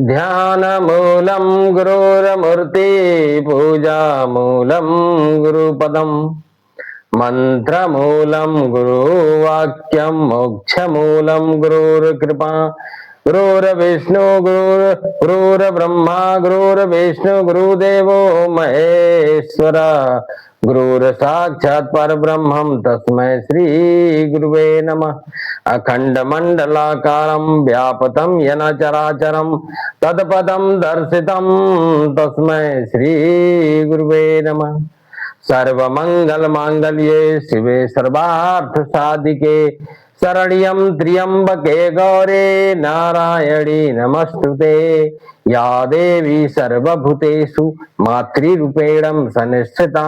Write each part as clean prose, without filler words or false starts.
ध्यानमूलं गुरुर्मूर्ति पूजामूलं गुरुपदं मंत्रमूलं गुरुवाक्यं मोक्षमूलं गुरुर्कृपा गुरुर्विष्णु गुरुर्ब्रह्मा गुरुर्विष्णु गुरुदेवो महेश्वर गुरुर साक्षात् परब्रह्मं तस्मै श्री गुरुवे नमः। अखंड मंडलाकारं व्यापतं येन चराचरं तत्पदं दर्शितं तस्मै श्री गुरुवे नमः। सर्वमंगल मांगल्ये शिवे सर्वार्थ साधिके शरण्यं त्र्यंबके गौरे नारायणी नमस्तुते। या देवी सर्वभूतेषु मातृरूपेण संस्थिता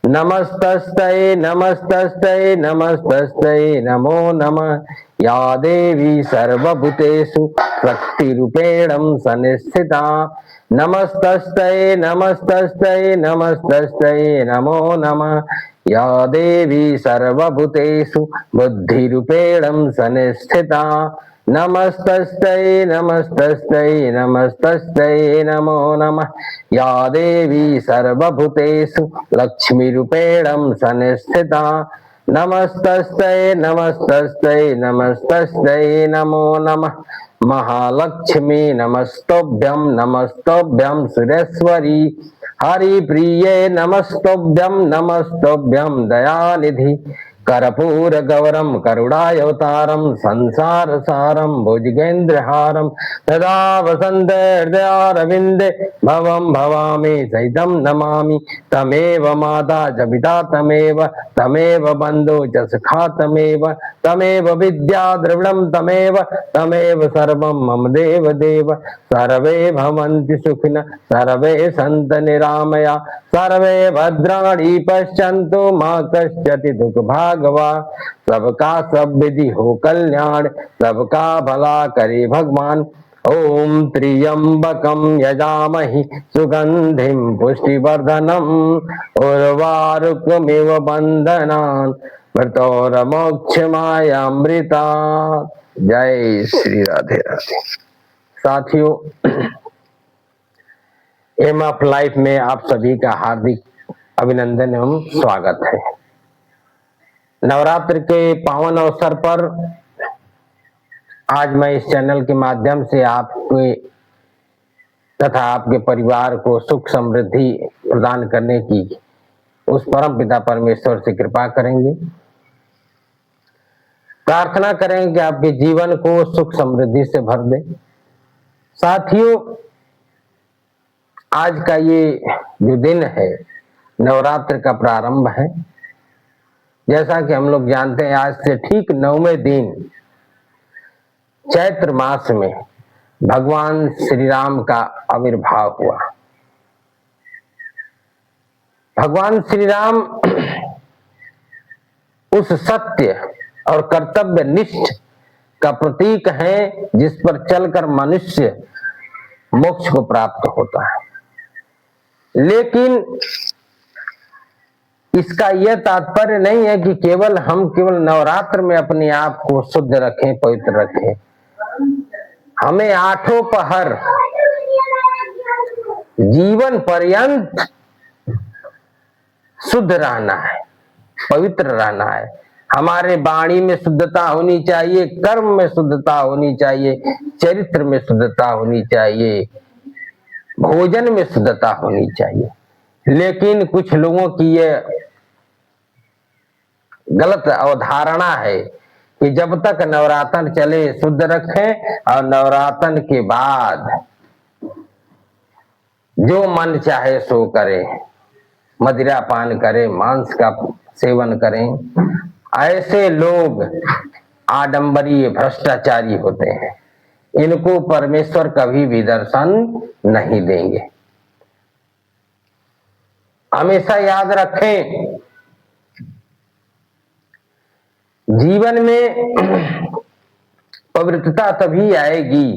नमस्तस्यै नमस्तस्यै नमस्तस्यै नमो नमः। या देवी सर्वभूतेषु शक्तिरूपेण संस्थिता नमस्तस्यै नमस्तस्यै नमस्तस्यै नमो नमः। या देवी सर्वभूतेषु बुद्धिरूपेण संस्थिता नमस्तस्यै नमस्तस्यै नमस्तस्यै नमो नमः। या देवी सर्वभूतेषु लक्ष्मीरूपेण संस्थिता नमस्तस्यै नमस्तस्यै नमस्तस्यै नमो नमः। महालक्ष्मी नमस्तोभ्यं नमस्तोभ्यं सुरेश्वरी हरिप्रिये नमस्तोभ्यं नमस्तोभ्यं दयानिधि कर्पूर गौरम करुणावतारम संसार सारम भुजगेन्द्रहारम सदा वसंत हृदयारविंदे भवम भवामी सहितं नमामि। तमेव माता च पिता तमेव तमेव बंधु च सखा तमेव तमेव विद्या द्रविणं तमेव तमेव सर्वं मम देव देव। सर्वे भवन्ति सुखिनः सर्वे सन्तु निरामया सर्वे भद्राणि पश्यन्तु मा कश्चित् दुःखभाग् सबका सब विधि हो कल्याण सबका भला करे भगवान। ओम त्र्यंबकं यजामहि सुगंधिं पुष्टिवर्धनम् उर्वारुकमिव बन्धनान् मृत्योर्मोक्षमायामृता। जय श्री राधे राधे। साथियों, एम ऑफ लाइफ में आप सभी का हार्दिक अभिनंदन एवं स्वागत है। नवरात्र के पावन अवसर पर आज मैं इस चैनल के माध्यम से आपके तथा आपके परिवार को सुख समृद्धि प्रदान करने की उस परम पिता परमेश्वर से कृपा करेंगे। प्रार्थना करेंगे कि आपके जीवन को सुख समृद्धि से भर दे। साथियों, आज का ये जो दिन है नवरात्र का प्रारंभ है। जैसा कि हम लोग जानते हैं, आज से ठीक 9वें दिन चैत्र मास में भगवान श्री राम का आविर्भाव हुआ। भगवान श्री राम उस सत्य और कर्तव्य निष्ठ का प्रतीक है जिस पर चलकर मनुष्य मोक्ष को प्राप्त होता है। लेकिन इसका यह तात्पर्य नहीं है कि हम केवल नवरात्र में अपने आप को शुद्ध रखें, पवित्र रखें। हमें आठों पहर जीवन पर्यंत शुद्ध रहना है, पवित्र रहना है। हमारे वाणी में शुद्धता होनी चाहिए, कर्म में शुद्धता होनी चाहिए, चरित्र में शुद्धता होनी चाहिए, भोजन में शुद्धता होनी चाहिए। लेकिन कुछ लोगों की ये गलत अवधारणा है कि जब तक नवरात्र चले शुद्ध रखें और नवरात्र के बाद जो मन चाहे सो करें, मदिरा पान करें, मांस का सेवन करें। ऐसे लोग आडंबरीय भ्रष्टाचारी होते हैं। इनको परमेश्वर कभी भी दर्शन नहीं देंगे। हमेशा याद रखें, जीवन में पवित्रता तभी आएगी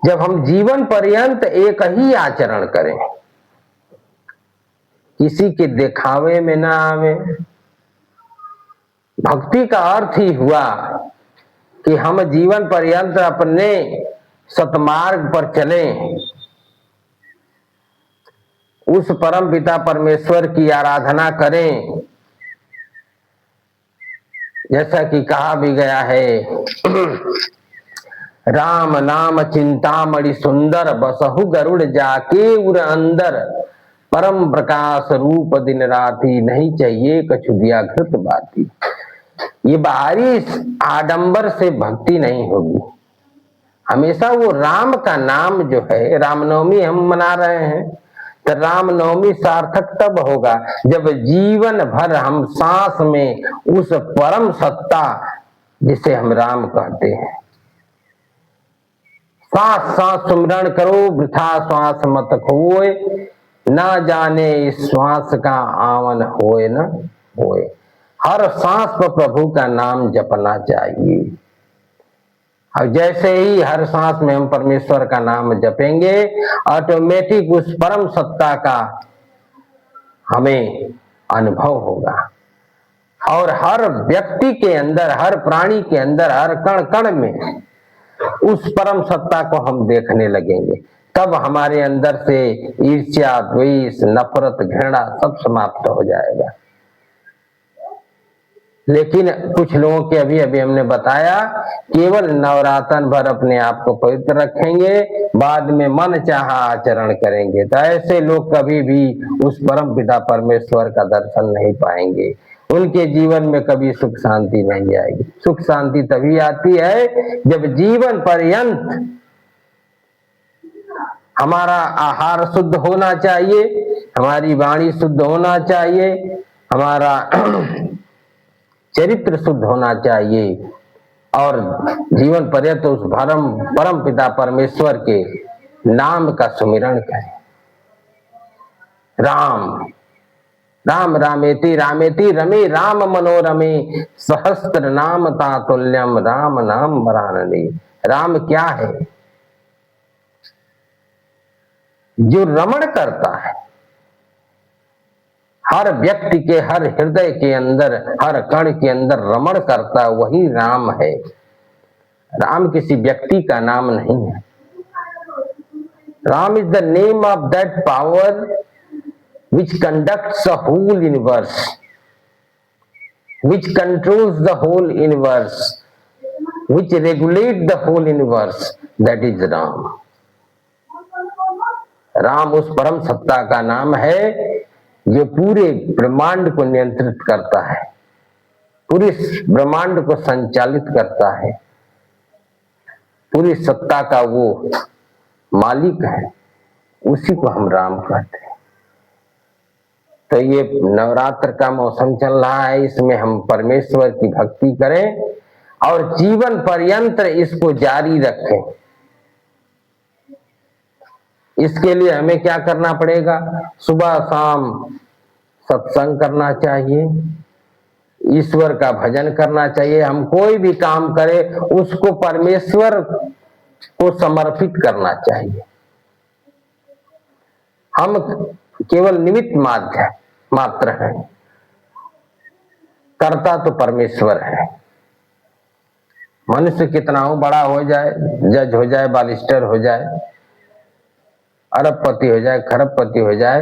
जब हम जीवन पर्यंत एक ही आचरण करें, किसी के दिखावे में ना आवे। भक्ति का अर्थ ही हुआ कि हम जीवन पर्यंत अपने सतमार्ग पर चलें, उस परम पिता परमेश्वर की आराधना करें। जैसा कि कहा भी गया है, राम नाम चिंतामणि सुंदर, बसहु गरुड़ जाके उर अंदर, परम प्रकाश रूप दिन राती, नहीं चाहिए कछु दिया घृत बाती। ये बाहरी आडंबर से भक्ति नहीं होगी। हमेशा वो राम का नाम जो है, रामनवमी हम मना रहे हैं, तो रामनवमी सार्थक तब होगा जब जीवन भर हम सांस में उस परम सत्ता जिसे हम राम कहते हैं, सांस सांस सुमरण करो, वृथा श्वास मत खोए, ना जाने इस श्वास का आवन होए न होए। हर सांस पर प्रभु का नाम जपना चाहिए। और जैसे ही हर सांस में हम परमेश्वर का नाम जपेंगे, ऑटोमेटिक उस परम सत्ता का हमें अनुभव होगा। और हर व्यक्ति के अंदर, हर प्राणी के अंदर, हर कण कण में उस परम सत्ता को हम देखने लगेंगे। तब हमारे अंदर से ईर्ष्या, द्वेष, नफरत, घृणा सब समाप्त हो जाएगा। लेकिन कुछ लोगों के अभी अभी हमने बताया, केवल नवरात्र भर अपने आप को पवित्र रखेंगे, बाद में मन चाहा आचरण करेंगे। तो ऐसे लोग कभी भी उस परम पिता परमेश्वर का दर्शन नहीं पाएंगे। उनके जीवन में कभी सुख शांति नहीं आएगी। सुख शांति तभी आती है जब जीवन पर्यंत हमारा आहार शुद्ध होना चाहिए, हमारी वाणी शुद्ध होना चाहिए, हमारा चरित्र शुद्ध होना चाहिए, और जीवन पर्यंत उस परम पिता परमेश्वर के नाम का सुमिरन करें। राम राम रामेति रामेति रमे राम मनोरमे, सहस्त्र नाम तातुल्यम राम नाम वरानने। राम क्या है? जो रमण करता है, हर व्यक्ति के, हर हृदय के अंदर, हर कण के अंदर रमण करता, वही राम है। राम किसी व्यक्ति का नाम नहीं है। Ram is the name of that power which conducts the whole universe, which controls the whole universe, which regulates the whole universe, that is Ram. Ram उस परम सत्ता का नाम है जो पूरे ब्रह्मांड को नियंत्रित करता है, पूरे ब्रह्मांड को संचालित करता है, पूरी सत्ता का वो मालिक है। उसी को हम राम कहते हैं। तो ये नवरात्र का मौसम चल रहा है, इसमें हम परमेश्वर की भक्ति करें और जीवन पर्यंत इसको जारी रखें। इसके लिए हमें क्या करना पड़ेगा? सुबह शाम सत्संग करना चाहिए, ईश्वर का भजन करना चाहिए। हम कोई भी काम करें उसको परमेश्वर को समर्पित करना चाहिए। हम केवल निमित्त मात्र है, करता तो परमेश्वर है। मनुष्य कितना हो बड़ा हो जाए, जज हो जाए, बालिस्टर हो जाए, अरबपति हो जाए, खरबपति हो जाए,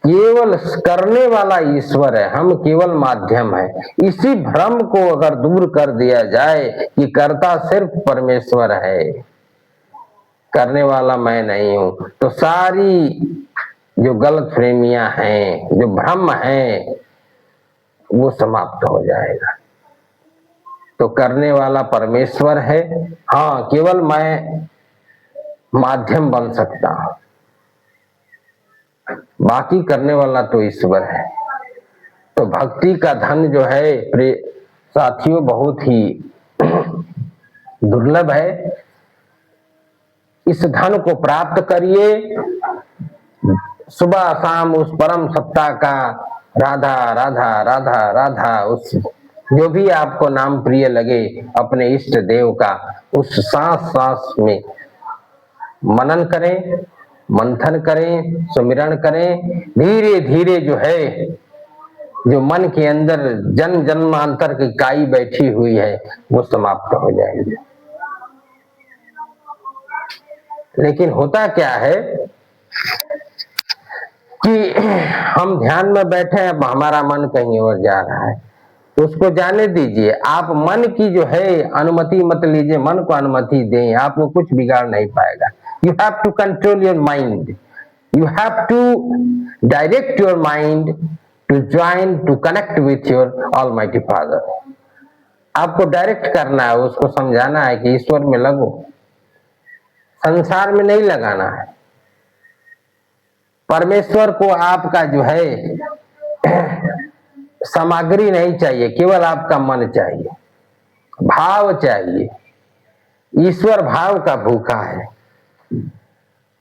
केवल करने वाला ईश्वर है, हम केवल माध्यम है। इसी भ्रम को अगर दूर कर दिया जाए कि करता सिर्फ परमेश्वर है, करने वाला मैं नहीं हूं, तो सारी जो गलत फहमियां हैं, जो भ्रम है, वो समाप्त हो जाएगा। तो करने वाला परमेश्वर है। हाँ, केवल मैं माध्यम बन सकता हूं, बाकी करने वाला तो ईश्वर है। तो भक्ति का धन जो है साथियों बहुत ही दुर्लभ है। इस धन को प्राप्त करिए, सुबह शाम उस परम सत्ता का राधा राधा राधा राधा, उस जो भी आपको नाम प्रिय लगे अपने इष्ट देव का, उस सांस सांस में मनन करें, मंथन करें, सुमिरन करें। धीरे धीरे जो है, जो मन के अंदर जन्म जन्मांतर की काई बैठी हुई है, वो समाप्त हो जाएगी। लेकिन होता क्या है कि हम ध्यान में बैठे हैं, अब हमारा मन कहीं और जा रहा है, तो उसको जाने दीजिए। आप मन की जो है अनुमति मत लीजिए, मन को अनुमति दें, आपको कुछ बिगाड़ नहीं पाएगा। You have to control your mind, you have to direct your mind to join, to connect with your almighty father. आपको डायरेक्ट करना है, उसको समझाना है कि ईश्वर में लगो, संसार में नहीं लगाना है। परमेश्वर को आपका जो है सामग्री नहीं चाहिए, केवल आपका मन चाहिए, भाव चाहिए। ईश्वर भाव का भूखा है,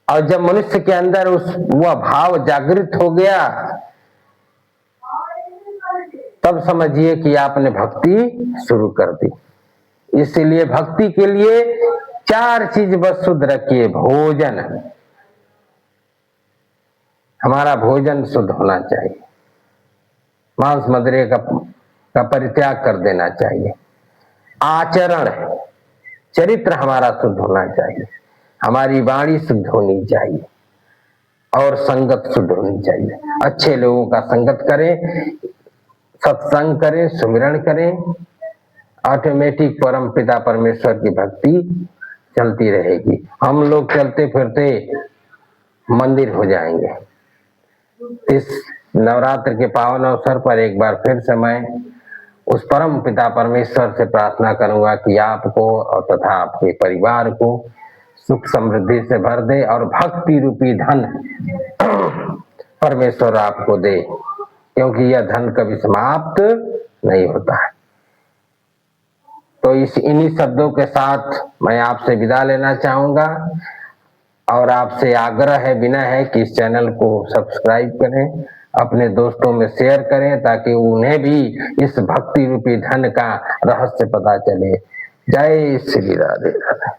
और जब मनुष्य के अंदर वह भाव जागृत हो गया, तब समझिए कि आपने भक्ति शुरू कर दी। इसीलिए भक्ति के लिए 4 चीज बस शुद्ध रखिए। भोजन, हमारा भोजन शुद्ध होना चाहिए, मांस मदिरे का परित्याग कर देना चाहिए। आचरण, चरित्र हमारा शुद्ध होना चाहिए, हमारी वाणी शुद्ध होनी चाहिए, और संगत शुद्ध होनी चाहिए। अच्छे लोगों का संगत करें, सत्संग करें, सुमिरन करें, ऑटोमेटिक परम पिता परमेश्वर की भक्ति चलती रहेगी। हम लोग चलते फिरते मंदिर हो जाएंगे। इस नवरात्र के पावन अवसर पर एक बार फिर से मैं उस परम पिता परमेश्वर से प्रार्थना करूंगा कि आपको और तथा आपके परिवार को सुख समृद्धि से भर दे, और भक्ति रूपी धन परमेश्वर आपको दे, क्योंकि यह धन कभी समाप्त नहीं होता है। तो इन्हीं शब्दों के साथ मैं आपसे विदा लेना चाहूंगा, और आपसे आग्रह है, विनय है कि इस चैनल को सब्सक्राइब करें, अपने दोस्तों में शेयर करें, ताकि उन्हें भी इस भक्ति रूपी धन का रहस्य पता चले। जय श्री राधे राधे।